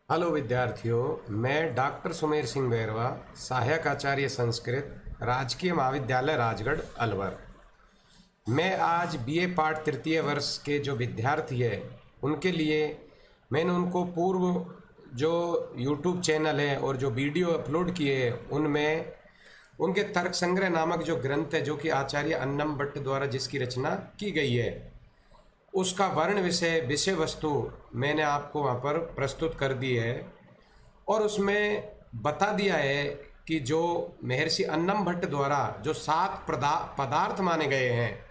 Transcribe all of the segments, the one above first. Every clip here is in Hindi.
हेलो विद्यार्थियों, मैं डॉक्टर सुमेर सिंह बैरवा, सहायक आचार्य संस्कृत, राजकीय महाविद्यालय राजगढ़ अलवर। मैं आज बीए पाठ तृतीय वर्ष के जो विद्यार्थी हैं उनके लिए मैंने उनको पूर्व जो यूट्यूब चैनल है और जो वीडियो अपलोड किए हैं उनमें उनके तर्क संग्रह नामक जो ग्रंथ है जो कि आचार्य अन्नम भट्ट द्वारा जिसकी रचना की गई है उसका वर्ण विषय वस्तु मैंने आपको वहाँ पर प्रस्तुत कर दी है। और उसमें बता दिया है कि जो महर्षि अन्नम भट्ट द्वारा जो 7 पदार्थ माने गए हैं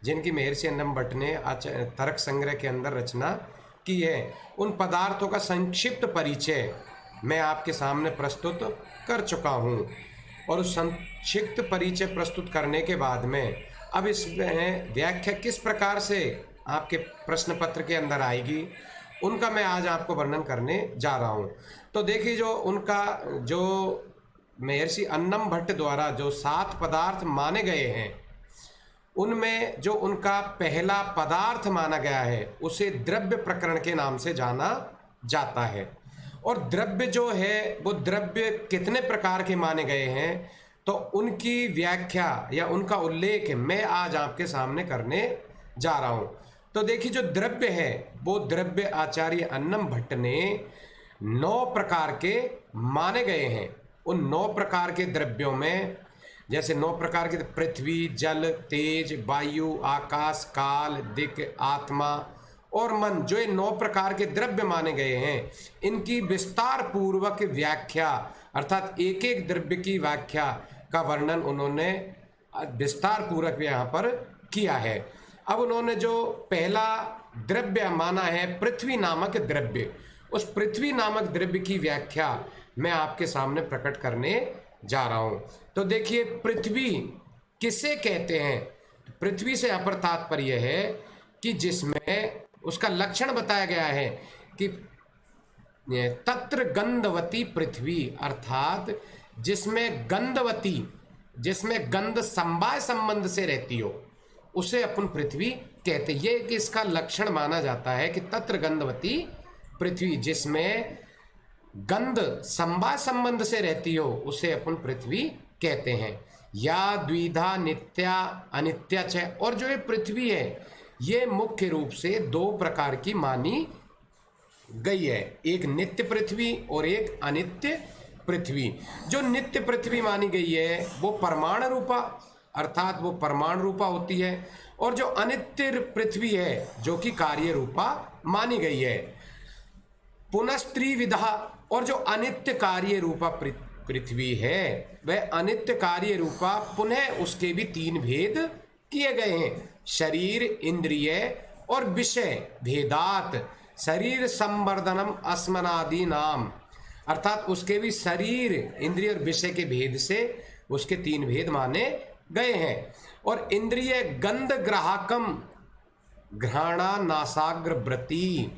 जिनकी महर्षि अन्नम भट्ट ने तर्क संग्रह के अंदर रचना की है, उन पदार्थों का संक्षिप्त परिचय मैं आपके सामने प्रस्तुत कर चुका हूँ। और उस संक्षिप्त परिचय प्रस्तुत करने के बाद में अब इसमें व्याख्या किस प्रकार से आपके प्रश्न पत्र के अंदर आएगी उनका मैं आज आपको वर्णन करने जा रहा हूँ। तो देखिए, जो उनका जो महर्षि अन्नम भट्ट द्वारा जो 7 पदार्थ माने गए हैं उनमें जो उनका पहला पदार्थ माना गया है उसे द्रव्य प्रकरण के नाम से जाना जाता है। और द्रव्य जो है वो द्रव्य कितने प्रकार के माने गए हैं तो उनकी व्याख्या या उनका उल्लेख मैं आज आपके सामने करने जा रहा हूँ। तो देखिए, जो द्रव्य है वो द्रव्य आचार्य अन्नम भट्ट ने 9 प्रकार के माने गए हैं। उन 9 प्रकार के द्रव्यों में जैसे 9 प्रकार के पृथ्वी, जल, तेज, वायु, आकाश, काल, दिक्, आत्मा और मन, जो ये 9 प्रकार के द्रव्य माने गए हैं इनकी विस्तार पूर्वक व्याख्या अर्थात एक एक द्रव्य की व्याख्या का वर्णन उन्होंने विस्तार पूर्वक यहाँ पर किया है। अब उन्होंने जो पहला द्रव्य माना है पृथ्वी नामक द्रव्य, उस पृथ्वी नामक द्रव्य की व्याख्या मैं आपके सामने प्रकट करने जा रहा हूं। तो देखिए, पृथ्वी किसे कहते हैं? पृथ्वी से यहाँ पर तात्पर्य है कि जिसमें उसका लक्षण बताया गया है कि तत्र गंधवती पृथ्वी, अर्थात जिसमें गंधवती, जिसमें गंध समवाय संबंध से रहती हो उसे अपन पृथ्वी कहते। ये कि इसका लक्षण माना जाता है कि तत्र गंधवती पृथ्वी, जिसमें गंध समवाय संबंध से रहती हो उसे अपन पृथ्वी कहते हैं। या द्विधा नित्या अनित्या च, और जो ये पृथ्वी है ये मुख्य रूप से 2 प्रकार की मानी गई है, एक नित्य पृथ्वी और एक अनित्य पृथ्वी। जो नित्य पृथ्वी मानी गई है वो परमाणु रूपा, अर्थात वो परमाणु रूपा होती है, और जो अनित्य पृथ्वी है जो कि कार्य रूपा मानी गई है। पुनस्त्रिविधा, और जो अनित्य कार्य रूपा पृथ्वी है वह अनित्य कार्य रूपा पुनः उसके भी 3 भेद किए गए हैं, शरीर, इंद्रिय और विषय भेदात शरीर संवर्धनम अस्मनादि नाम, अर्थात उसके भी शरीर, इंद्रिय और विषय के भेद से उसके 3 भेद माने गए हैं। और इंद्रिय गंध ग्राहकम घ्राणा नासाग्र व्रति,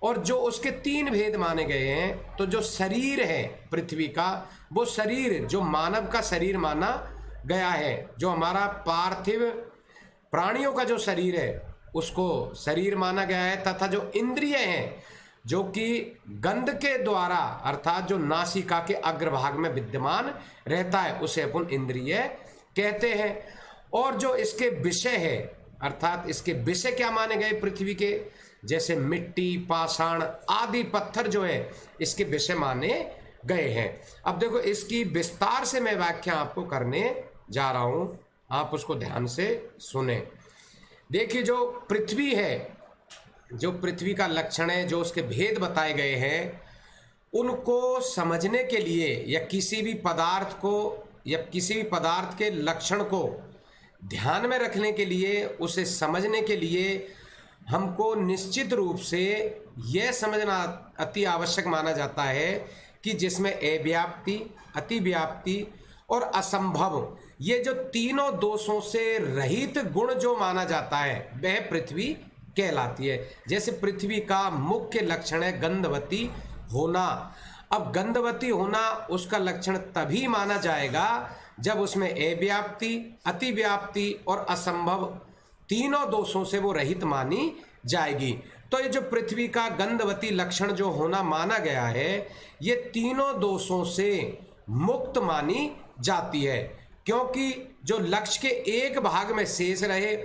और जो उसके 3 भेद माने गए हैं तो जो शरीर है पृथ्वी का, वो शरीर जो मानव का शरीर माना गया है, जो हमारा पार्थिव प्राणियों का जो शरीर है उसको शरीर माना गया है, तथा जो इंद्रिय हैं जो कि गंध के द्वारा अर्थात जो नासिका के अग्रभाग में विद्यमान रहता है उसे अपन इंद्रिय कहते हैं। और जो इसके विषय है अर्थात इसके विषय क्या माने गए पृथ्वी के, जैसे मिट्टी, पाषाण आदि पत्थर जो है इसके विषय माने गए हैं। अब देखो, इसकी विस्तार से मैं व्याख्या आपको करने जा रहा हूं, आप उसको ध्यान से सुने। देखिए, जो पृथ्वी है, जो पृथ्वी का लक्षण है, जो उसके भेद बताए गए हैं, उनको समझने के लिए या किसी भी पदार्थ को या किसी भी पदार्थ के लक्षण को ध्यान में रखने के लिए, उसे समझने के लिए हमको निश्चित रूप से यह समझना अति आवश्यक माना जाता है कि जिसमें अव्याप्ति, अतिव्याप्ति और असंभव, ये जो तीनों दोषों से रहित गुण जो माना जाता है वह पृथ्वी कहलाती है। जैसे पृथ्वी का मुख्य लक्षण है गंधवती होना। अब गंधवती होना उसका लक्षण तभी माना जाएगा जब उसमें अव्याप्ति, अतिव्याप्ति और असंभव तीनों दोषों से वो रहित मानी जाएगी। तो ये जो पृथ्वी का गंधवती लक्षण जो होना माना गया है, ये तीनों दोषों से मुक्त मानी जाती है, क्योंकि जो लक्ष्य के एक भाग में शेष रहे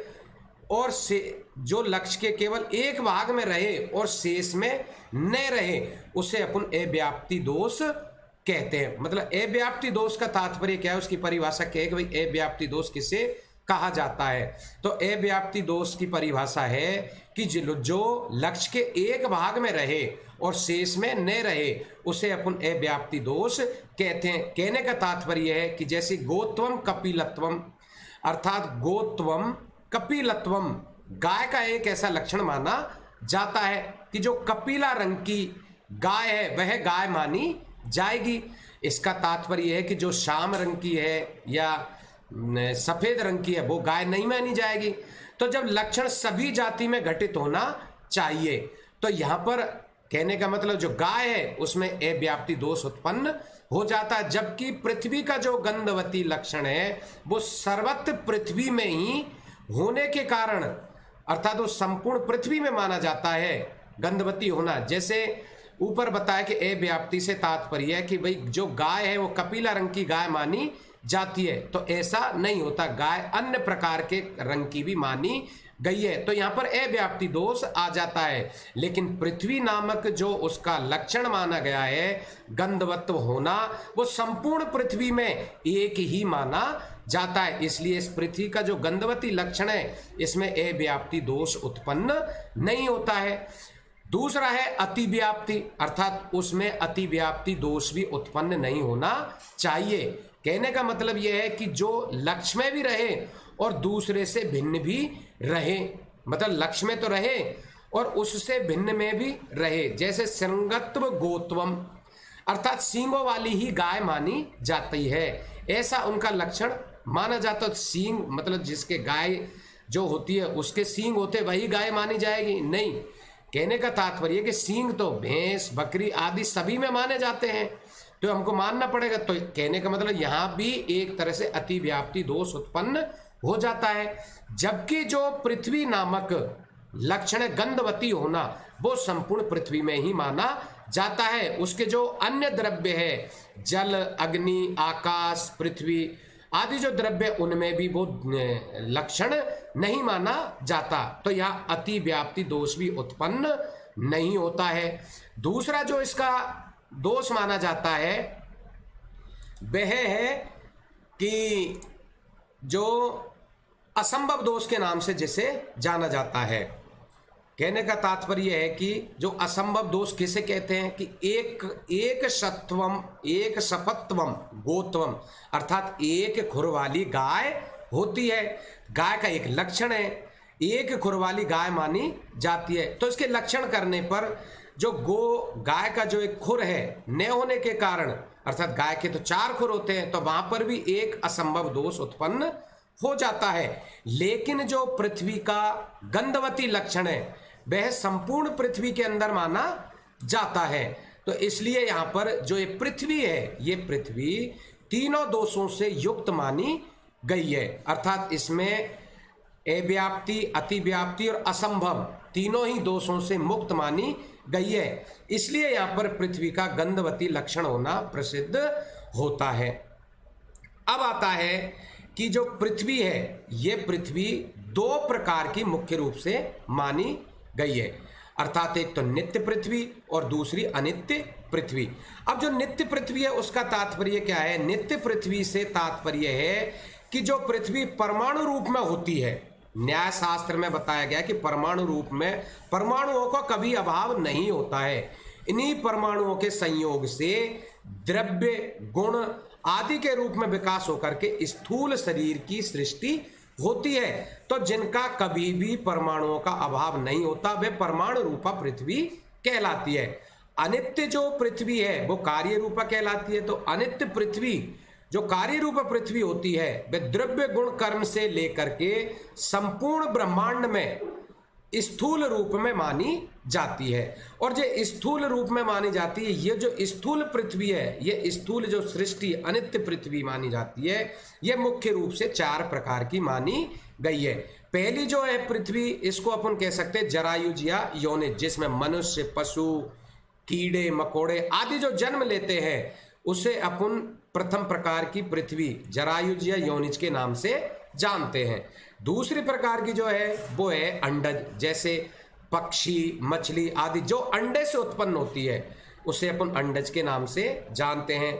और से जो लक्ष्य के केवल एक भाग में रहे और शेष में न रहे, उसे अपन अव्याप्ति दोष कहते हैं। मतलब अव्याप्ति दोष का तात्पर्य क्या है, उसकी परिभाषा क्या है कि भाई अव्याप्ति दोष किसे कहा जाता है। तो अव्याप्ति दोष की परिभाषा है कि जो लक्ष्य के एक भाग में रहे और शेष में न रहे, उसे अपन अव्याप्ति दोष कहते हैं। कहने का तात्पर्य है कि जैसे गोत्वम कपिलत्वम, अर्थात गोत्वम कपिलत्वम गाय का एक ऐसा लक्षण माना जाता है कि जो कपिला रंग की गाय है वह गाय मानी जाएगी। इसका तात्पर्य है कि जो श्याम रंग की है या सफेद रंग की है वो गाय नहीं मानी जाएगी। तो जब लक्षण सभी जाति में घटित होना चाहिए, तो यहाँ पर कहने का मतलब जो गाय है उसमें अव्याप्ति दोष उत्पन्न हो जाता है, जबकि पृथ्वी का जो गंधवती लक्षण है वो सर्वत्र पृथ्वी में ही होने के कारण, अर्थात वो संपूर्ण पृथ्वी में माना जाता है गंधवती होना। जैसे ऊपर बताया कि अव्याप्ति से तात्पर्य है कि भाई जो गाय है वो कपिला रंग की गाय मानी जाती है, तो ऐसा नहीं होता, गाय अन्य प्रकार के रंग की भी मानी गई है। तो यहाँ पर अव्याप्ति दोष आ जाता है। लेकिन पृथ्वी नामक जो उसका लक्षण माना गया है गंधवत्व होना, वो संपूर्ण पृथ्वी में एक ही माना जाता है। इसलिए इस पृथ्वी का जो गंधवती लक्षण है इसमें अव्याप्ति दोष उत्पन्न नहीं होता है। दूसरा है अतिव्याप्ति, अर्थात उसमें अतिव्याप्ति दोष भी उत्पन्न नहीं होना चाहिए। कहने का मतलब यह है कि जो लक्ष्य में भी रहे और दूसरे से भिन्न भी रहे, मतलब लक्ष्य में तो रहे और उससे भिन्न में भी रहे। जैसे श्रृंगत्व गोत्वम, अर्थात सींगों वाली ही गाय मानी जाती है, ऐसा उनका लक्षण माना जाता है। सींग मतलब जिसके गाय जो होती है उसके सींग होते वही गाय मानी जाएगी, नहीं। कहने का तात्पर्य कि सींग तो भैंस बकरी आदि सभी में माने जाते हैं, तो हमको मानना पड़ेगा। तो कहने का मतलब यहाँ भी एक तरह से अतिव्याप्ति दोष उत्पन्न हो जाता है। जबकि जो पृथ्वी नामक लक्षण गंधवती होना वो संपूर्ण पृथ्वी में ही माना जाता है। उसके जो अन्य द्रव्य है, जल अग्नि आकाश पृथ्वी आदि जो द्रव्य, उनमें भी वो लक्षण नहीं माना जाता। तो यहाँ अतिव्याप्ति दोष भी उत्पन्न नहीं होता है। दूसरा जो इसका दोष माना जाता है वह है कि जो असंभव दोष के नाम से जिसे जाना जाता है। कहने का तात्पर्य है कि जो असंभव दोष किसे कहते हैं कि एक सत्वम एक सपत्वम गोत्वम, अर्थात एक खुर वाली गाय होती है, गाय का एक लक्षण है, एक खुर वाली गाय मानी जाती है। तो इसके लक्षण करने पर जो गाय का जो एक खुर है न होने के कारण, अर्थात गाय के तो 4 खुर होते हैं, तो वहां पर भी एक असंभव दोष उत्पन्न हो जाता है। लेकिन जो पृथ्वी का गंधवती लक्षण है वह संपूर्ण पृथ्वी के अंदर माना जाता है। तो इसलिए यहाँ पर जो ये पृथ्वी है, ये पृथ्वी तीनों दोषों से युक्त मानी गई है, अर्थात इसमें अव्याप्ति अतिव्याप्ति और असंभव तीनों ही दोषों से मुक्त मानी गई है। इसलिए यहाँ पर पृथ्वी का गंधवती लक्षण होना प्रसिद्ध होता है। अब आता है कि जो पृथ्वी है, ये पृथ्वी 2 प्रकार की मुख्य रूप से मानी गई है, अर्थात एक तो नित्य पृथ्वी और दूसरी अनित्य पृथ्वी। अब जो नित्य पृथ्वी है उसका तात्पर्य क्या है? नित्य पृथ्वी से तात्पर्य है कि जो पृथ्वी परमाणु रूप में होती है। न्याय शास्त्र में बताया गया कि परमाणु रूप में परमाणुओं का कभी अभाव नहीं होता है। इन्हीं परमाणुओं के संयोग से द्रव्य गुण आदि के रूप में विकास होकर के स्थूल शरीर की सृष्टि होती है। तो जिनका कभी भी परमाणुओं का अभाव नहीं होता वे परमाणु रूपा पृथ्वी कहलाती है। अनित्य जो पृथ्वी है वो कार्य रूपा कहलाती है। तो अनित्य पृथ्वी जो कार्य रूप पृथ्वी होती है वह द्रव्य गुण कर्म से लेकर के संपूर्ण ब्रह्मांड में स्थूल रूप में मानी जाती है। और जो स्थूल रूप में मानी जाती है, ये जो स्थूल पृथ्वी है, ये स्थूल जो सृष्टि अनित्य पृथ्वी मानी जाती है, ये मुख्य रूप से 4 प्रकार की मानी गई है। पहली जो है पृथ्वी, इसको अपन कह सकते हैं जरायुज या योनिज, जिसमें मनुष्य, पशु, कीड़े मकोड़े आदि जो जन्म लेते हैं उसे अपन प्रथम प्रकार की पृथ्वी जरायुज या योनिज के नाम से जानते हैं। दूसरी प्रकार की जो है वो है अंडज, जैसे पक्षी, मछली आदि जो अंडे से उत्पन्न होती है उसे अपन अंडज के नाम से जानते हैं।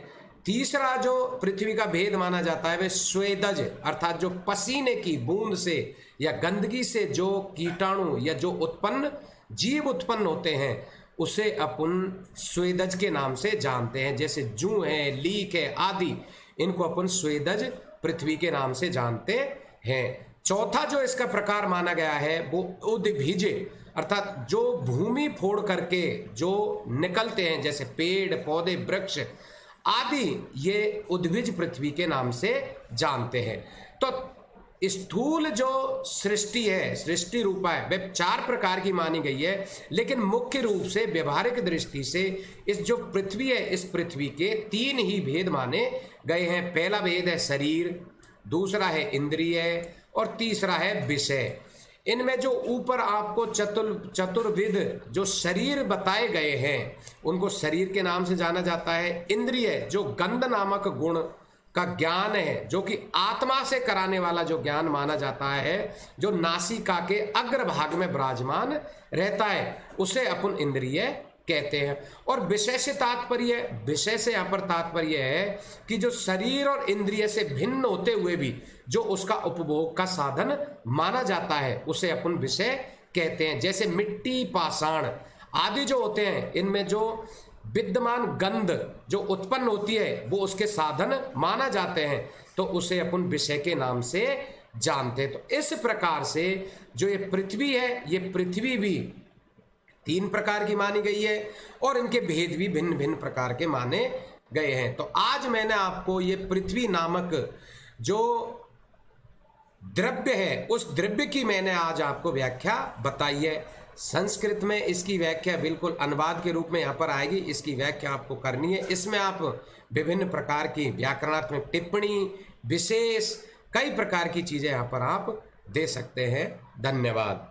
तीसरा जो पृथ्वी का भेद माना जाता है वह स्वेदज, अर्थात जो पसीने की बूंद से या गंदगी से जो कीटाणु या जो उत्पन्न जीव उत्पन्न होते हैं उसे अपन स्वेदज के नाम से जानते हैं, जैसे जू है, लीक है आदि, इनको अपन स्वेदज पृथ्वी के नाम से जानते हैं। चौथा जो इसका प्रकार माना गया है वो उद्भिज, अर्थात जो भूमि फोड़ करके जो निकलते हैं, जैसे पेड़ पौधे वृक्ष आदि, ये उद्भिज पृथ्वी के नाम से जानते हैं। तो स्थूल जो सृष्टि है, सृष्टि रूपा है, वह 4 प्रकार की मानी गई है, लेकिन मुख्य रूप से व्यवहारिक दृष्टि से इस जो पृथ्वी है, इस पृथ्वी के 3 ही भेद माने गए हैं। पहला भेद है शरीर, दूसरा है इंद्रिय और तीसरा है विषय। इनमें जो ऊपर आपको चतुर्विध जो शरीर बताए गए हैं उनको शरीर के नाम से जाना जाता है। इंद्रिय जो गंध नामक गुण का ज्ञान है, जो कि आत्मा से कराने वाला जो ज्ञान माना जाता है, जो नासिका के अग्रभाग में विराजमान रहता है, उसे अपन इंद्रिय कहते हैं। और विषय से तात्पर्य, विषय से यहाँ पर तात्पर्य है कि जो शरीर और इंद्रिय से भिन्न होते हुए भी जो उसका उपभोग का साधन माना जाता है उसे अपन विषय कहते हैं। जैसे मिट्टी, पाषाण आदि जो होते हैं, इनमें जो विद्यमान गंध जो उत्पन्न होती है वो उसके साधन माना जाते हैं, तो उसे अपन विषय के नाम से जानते हैं। तो इस प्रकार से जो ये पृथ्वी है, ये पृथ्वी भी 3 प्रकार की मानी गई है और इनके भेद भी भिन्न भिन्न प्रकार के माने गए हैं। तो आज मैंने आपको ये पृथ्वी नामक जो द्रव्य है, उस द्रव्य की मैंने आज आपको व्याख्या बताई है। संस्कृत में इसकी व्याख्या बिल्कुल अनुवाद के रूप में यहाँ पर आएगी, इसकी व्याख्या आपको करनी है। इसमें आप विभिन्न प्रकार की व्याकरणात्मक टिप्पणी, विशेष कई प्रकार की चीजें यहाँ पर आप दे सकते हैं। धन्यवाद।